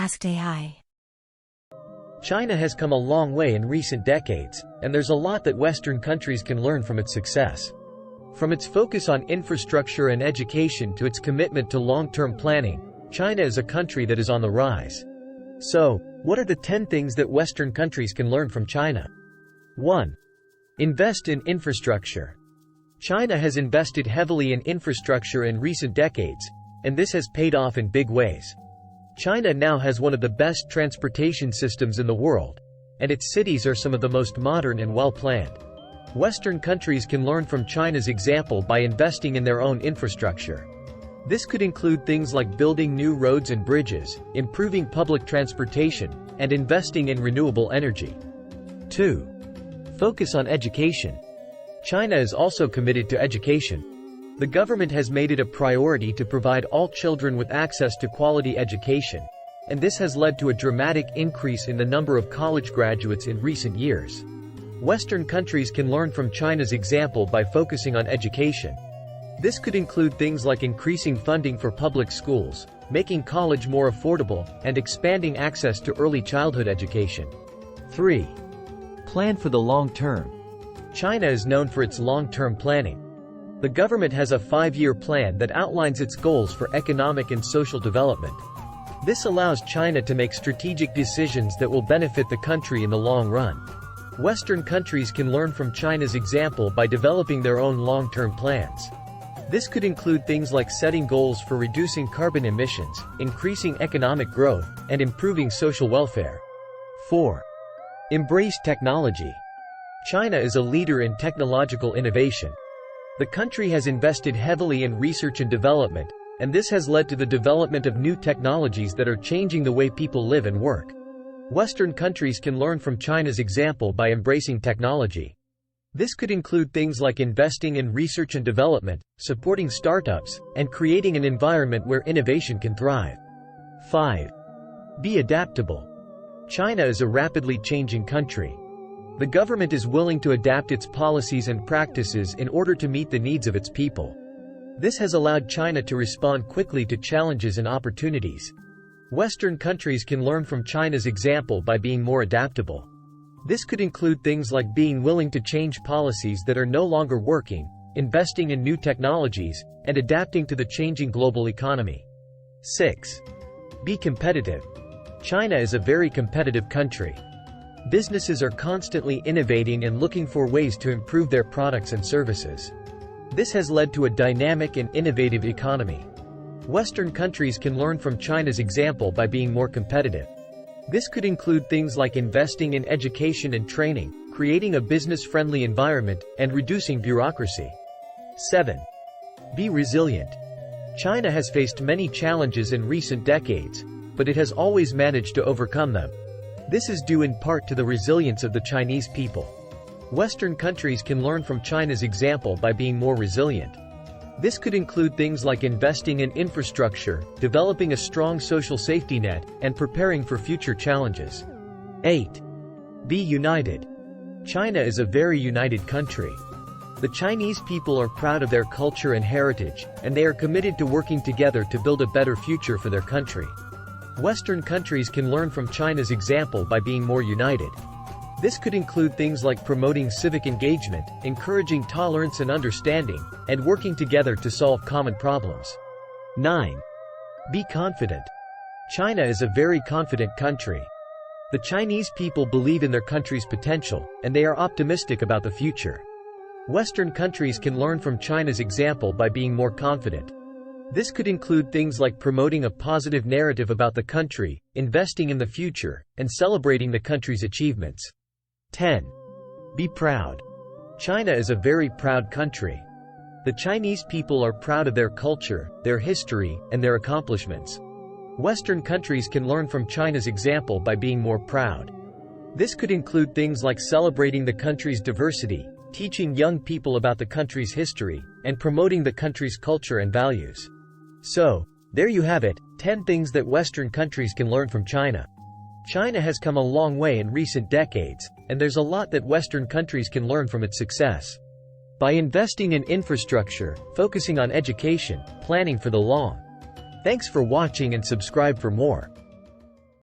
Asked AI. China has come a long way in recent decades, and there's a lot that Western countries can learn from its success. From its focus on infrastructure and education to its commitment to long-term planning, China is a country that is on the rise. So, what are the 10 things that Western countries can learn from China? 1. Invest in infrastructure. China has invested heavily in infrastructure in recent decades, and this has paid off in big ways. China now has one of the best transportation systems in the world, and its cities are some of the most modern and well-planned. Western countries can learn from China's example by investing in their own infrastructure. This could include things like building new roads and bridges, improving public transportation, and investing in renewable energy. 2. Focus on education. China is also committed to education. The government has made it a priority to provide all children with access to quality education, and this has led to a dramatic increase in the number of college graduates in recent years. Western countries can learn from China's example by focusing on education. This could include things like increasing funding for public schools, making college more affordable, and expanding access to early childhood education. 3. Plan for the long term. China is known for its long-term planning. The government has a 5-year plan that outlines its goals for economic and social development. This allows China to make strategic decisions that will benefit the country in the long run. Western countries can learn from China's example by developing their own long-term plans. This could include things like setting goals for reducing carbon emissions, increasing economic growth, and improving social welfare. 4. Embrace technology. China is a leader in technological innovation. The country has invested heavily in research and development, and this has led to the development of new technologies that are changing the way people live and work. Western countries can learn from China's example by embracing technology. This could include things like investing in research and development, supporting startups, and creating an environment where innovation can thrive. 5. Be adaptable. China is a rapidly changing country. The government is willing to adapt its policies and practices in order to meet the needs of its people. This has allowed China to respond quickly to challenges and opportunities. Western countries can learn from China's example by being more adaptable. This could include things like being willing to change policies that are no longer working, investing in new technologies, and adapting to the changing global economy. 6. Be competitive. China is a very competitive country. Businesses are constantly innovating and looking for ways to improve their products and services. This has led to a dynamic and innovative economy. Western countries can learn from China's example by being more competitive. This could include things like investing in education and training, creating a business-friendly environment, and reducing bureaucracy. 7. Be resilient. China has faced many challenges in recent decades, but it has always managed to overcome them. This is due in part to the resilience of the Chinese people. Western countries can learn from China's example by being more resilient. This could include things like investing in infrastructure, developing a strong social safety net, and preparing for future challenges. 8. Be united. China is a very united country. The Chinese people are proud of their culture and heritage, and they are committed to working together to build a better future for their country. Western countries can learn from China's example by being more united. This could include things like promoting civic engagement, encouraging tolerance and understanding, and working together to solve common problems. 9. Be confident. China is a very confident country. The Chinese people believe in their country's potential, and they are optimistic about the future. Western countries can learn from China's example by being more confident. This could include things like promoting a positive narrative about the country, investing in the future, and celebrating the country's achievements. 10. Be proud. China is a very proud country. The Chinese people are proud of their culture, their history, and their accomplishments. Western countries can learn from China's example by being more proud. This could include things like celebrating the country's diversity, teaching young people about the country's history, and promoting the country's culture and values. So, there you have it, 10 things that Western countries can learn from China. China has come a long way in recent decades, and there's a lot that Western countries can learn from its success. By investing in infrastructure, focusing on education, planning for the long. Thanks for watching and subscribe for more.